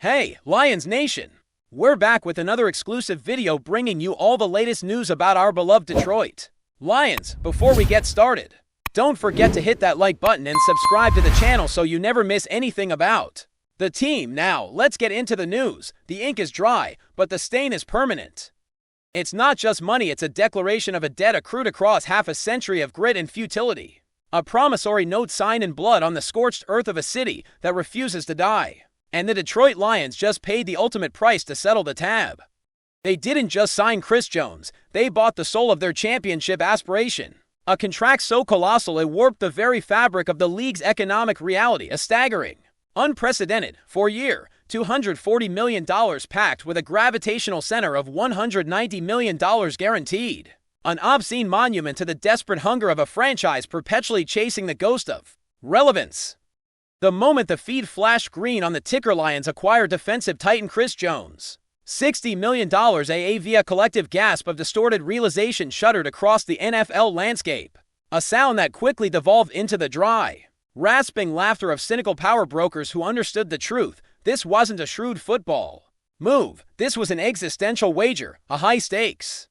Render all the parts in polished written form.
Hey, Lions Nation! We're back with another exclusive video bringing you all the latest news about our beloved Detroit Lions. Before we get started, don't forget to hit that like button and subscribe to the channel so you never miss anything about the team. Now, let's get into the news. The ink is dry, but the stain is permanent. It's not just money, it's a declaration of a debt accrued across half a century of grit and futility. A promissory note signed in blood on the scorched earth of a city that refuses to die. And the Detroit Lions just paid the ultimate price to settle the tab. They didn't just sign Chris Jones, they bought the soul of their championship aspiration. A contract so colossal it warped the very fabric of the league's economic reality, a staggering, unprecedented, four-year, $240 million packed with a gravitational center of $190 million guaranteed. An obscene monument to the desperate hunger of a franchise perpetually chasing the ghost of relevance. The moment the feed flashed green on the ticker, Lions acquired defensive titan Chris Jones. $60 million AAV, a collective gasp of distorted realization shuddered across the NFL landscape. A sound that quickly devolved into the dry, rasping laughter of cynical power brokers who understood the truth. This wasn't a shrewd football move. This was an existential wager, a high stakes,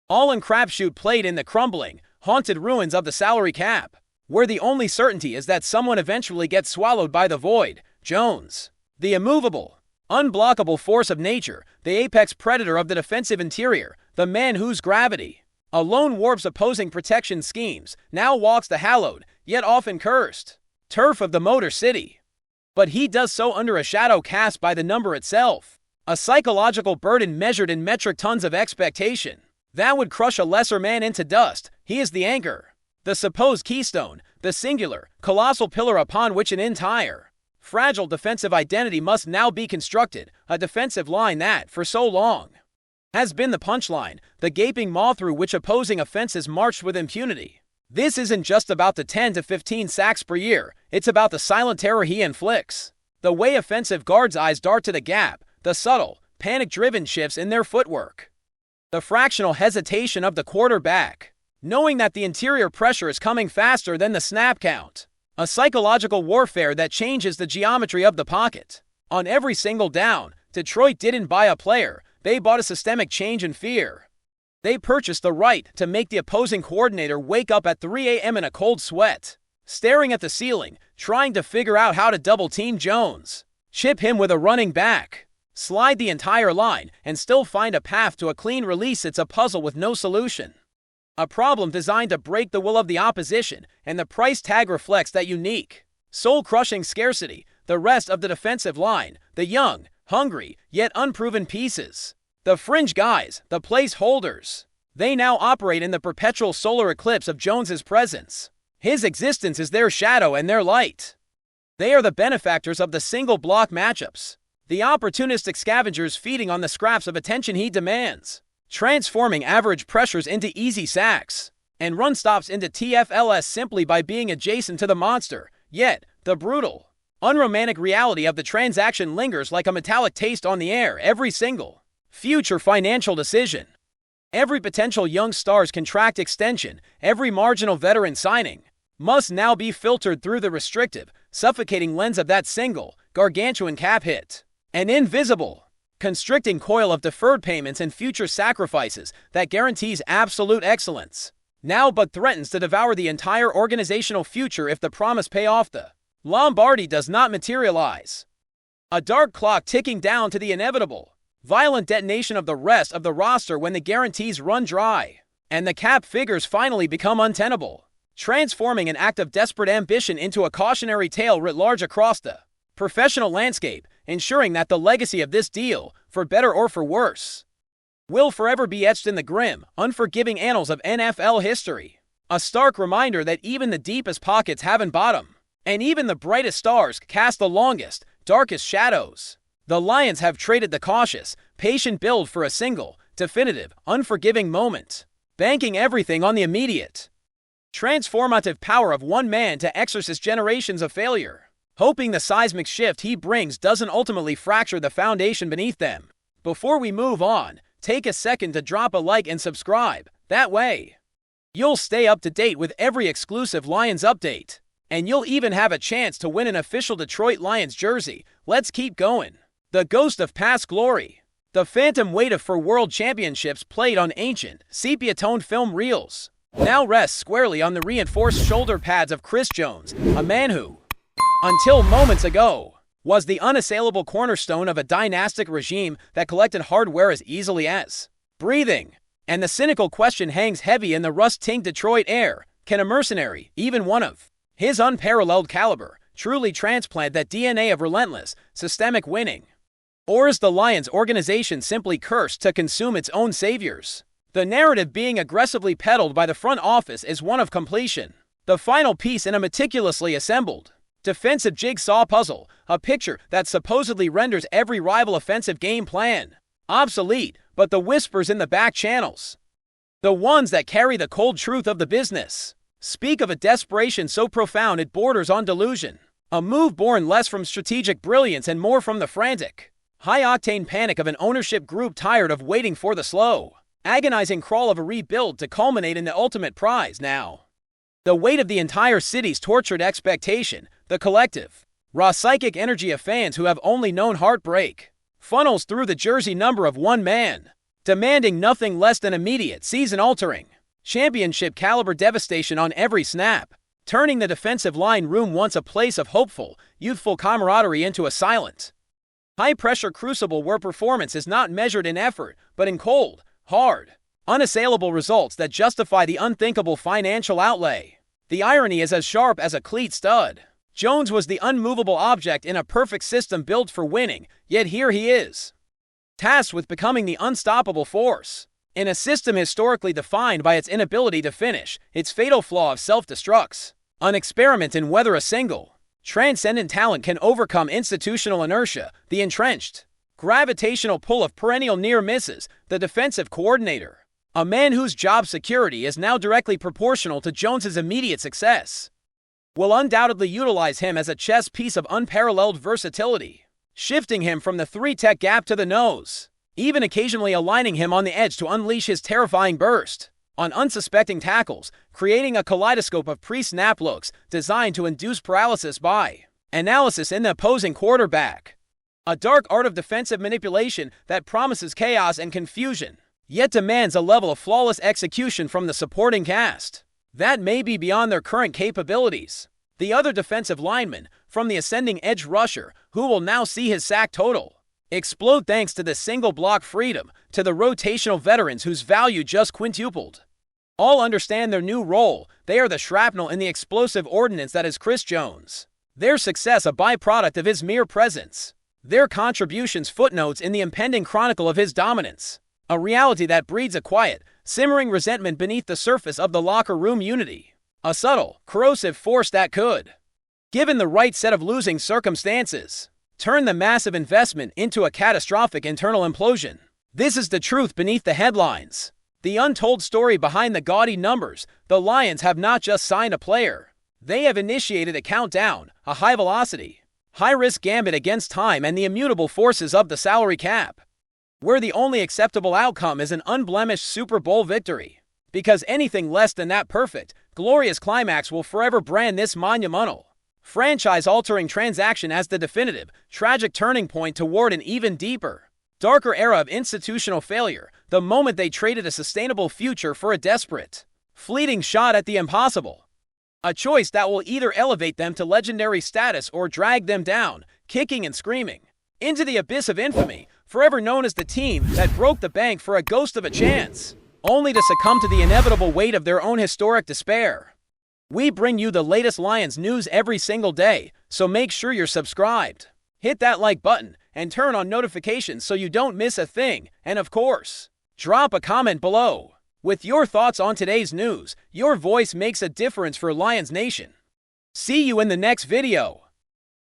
all-in crapshoot played in the crumbling, haunted ruins of the salary cap, where the only certainty is that someone eventually gets swallowed by the void. Jones, the immovable, unblockable force of nature, the apex predator of the defensive interior, the man whose gravity alone warps opposing protection schemes, now walks the hallowed, yet often cursed, turf of the Motor City. But he does so under a shadow cast by the number itself, a psychological burden measured in metric tons of expectation that would crush a lesser man into dust. He is the anchor, the supposed keystone, the singular, colossal pillar upon which an entire, fragile defensive identity must now be constructed, a defensive line that, for so long, has been the punchline, the gaping maw through which opposing offenses marched with impunity. This isn't just about the 10 to 15 sacks per year, it's about the silent terror he inflicts. The way offensive guards' eyes dart to the gap, the subtle, panic-driven shifts in their footwork, the fractional hesitation of the quarterback, knowing that the interior pressure is coming faster than the snap count. A psychological warfare that changes the geometry of the pocket. On every single down, Detroit didn't buy a player, they bought a systemic change in fear. They purchased the right to make the opposing coordinator wake up at 3 a.m. in a cold sweat, staring at the ceiling, trying to figure out how to double-team Jones, chip him with a running back, slide the entire line, and still find a path to a clean release. It's a puzzle with no solution. A problem designed to break the will of the opposition, and the price tag reflects that unique, soul-crushing scarcity. The rest of the defensive line, the young, hungry, yet unproven pieces, the fringe guys, the placeholders, they now operate in the perpetual solar eclipse of Jones's presence. His existence is their shadow and their light. They are the benefactors of the single-block matchups, the opportunistic scavengers feeding on the scraps of attention he demands, transforming average pressures into easy sacks, and run stops into TFLs simply by being adjacent to the monster. Yet, the brutal, unromantic reality of the transaction lingers like a metallic taste on the air. Every single future financial decision, every potential young star's contract extension, every marginal veteran signing, must now be filtered through the restrictive, suffocating lens of that single, gargantuan cap hit. An invisible, constricting coil of deferred payments and future sacrifices that guarantees absolute excellence, now but threatens to devour the entire organizational future if the promise payoff, the Lombardi, does not materialize. A dark clock ticking down to the inevitable, violent detonation of the rest of the roster when the guarantees run dry, and the cap figures finally become untenable, transforming an act of desperate ambition into a cautionary tale writ large across the professional landscape, ensuring that the legacy of this deal, for better or for worse, will forever be etched in the grim, unforgiving annals of NFL history. A stark reminder that even the deepest pockets have a bottom, and even the brightest stars cast the longest, darkest shadows. The Lions have traded the cautious, patient build for a single, definitive, unforgiving moment, banking everything on the immediate, transformative power of one man to exorcise generations of failure, hoping the seismic shift he brings doesn't ultimately fracture the foundation beneath them. Before we move on, take a second to drop a like and subscribe. That way, you'll stay up to date with every exclusive Lions update, and you'll even have a chance to win an official Detroit Lions jersey. Let's keep going. The ghost of past glory. The phantom weight for world championships played on ancient, sepia-toned film reels now rests squarely on the reinforced shoulder pads of Chris Jones, a man who, until moments ago, was the unassailable cornerstone of a dynastic regime that collected hardware as easily as breathing. And the cynical question hangs heavy in the rust-tinged Detroit air: can a mercenary, even one of his unparalleled caliber, truly transplant that DNA of relentless, systemic winning? Or is the Lions organization simply cursed to consume its own saviors? The narrative being aggressively peddled by the front office is one of completion, the final piece in a meticulously assembled defensive jigsaw puzzle, a picture that supposedly renders every rival offensive game plan obsolete. But the whispers in the back channels, the ones that carry the cold truth of the business, speak of a desperation so profound it borders on delusion. A move born less from strategic brilliance and more from the frantic, high-octane panic of an ownership group tired of waiting for the slow, agonizing crawl of a rebuild to culminate in the ultimate prize. Now, the weight of the entire city's tortured expectation, the collective, raw psychic energy of fans who have only known heartbreak, funnels through the jersey number of one man, demanding nothing less than immediate, season-altering, championship-caliber devastation on every snap, turning the defensive line room once a place of hopeful, youthful camaraderie into a silent, high-pressure crucible where performance is not measured in effort, but in cold, hard, unassailable results that justify the unthinkable financial outlay. The irony is as sharp as a cleat stud. Jones was the unmovable object in a perfect system built for winning, yet here he is, tasked with becoming the unstoppable force. In a system historically defined by its inability to finish, its fatal flaw of self-destructs, an experiment in whether a single, transcendent talent can overcome institutional inertia, the entrenched, gravitational pull of perennial near misses, the defensive coordinator, a man whose job security is now directly proportional to Jones's immediate success, will undoubtedly utilize him as a chess piece of unparalleled versatility, shifting him from the three-tech gap to the nose, even occasionally aligning him on the edge to unleash his terrifying burst on unsuspecting tackles, creating a kaleidoscope of pre-snap looks designed to induce paralysis by analysis in the opposing quarterback. A dark art of defensive manipulation that promises chaos and confusion, yet demands a level of flawless execution from the supporting cast that may be beyond their current capabilities. The other defensive lineman, from the ascending edge rusher, who will now see his sack total explode thanks to the single block freedom, to the rotational veterans whose value just quintupled. All understand their new role. They are the shrapnel in the explosive ordnance that is Chris Jones. Their success a byproduct of his mere presence. Their contributions footnotes in the impending chronicle of his dominance. A reality that breeds a quiet, simmering resentment beneath the surface of the locker room unity. A subtle, corrosive force that could, given the right set of losing circumstances, turn the massive investment into a catastrophic internal implosion. This is the truth beneath the headlines. The untold story behind the gaudy numbers. The Lions have not just signed a player. They have initiated a countdown, a high-velocity, high-risk gambit against time and the immutable forces of the salary cap, where the only acceptable outcome is an unblemished Super Bowl victory. Because anything less than that perfect, glorious climax will forever brand this monumental, franchise-altering transaction as the definitive, tragic turning point toward an even deeper, darker era of institutional failure, the moment they traded a sustainable future for a desperate, fleeting shot at the impossible. A choice that will either elevate them to legendary status or drag them down, kicking and screaming, into the abyss of infamy, forever known as the team that broke the bank for a ghost of a chance, only to succumb to the inevitable weight of their own historic despair. We bring you the latest Lions news every single day, so make sure you're subscribed. Hit that like button and turn on notifications so you don't miss a thing, and of course, drop a comment below with your thoughts on today's news. Your voice makes a difference for Lions Nation. See you in the next video.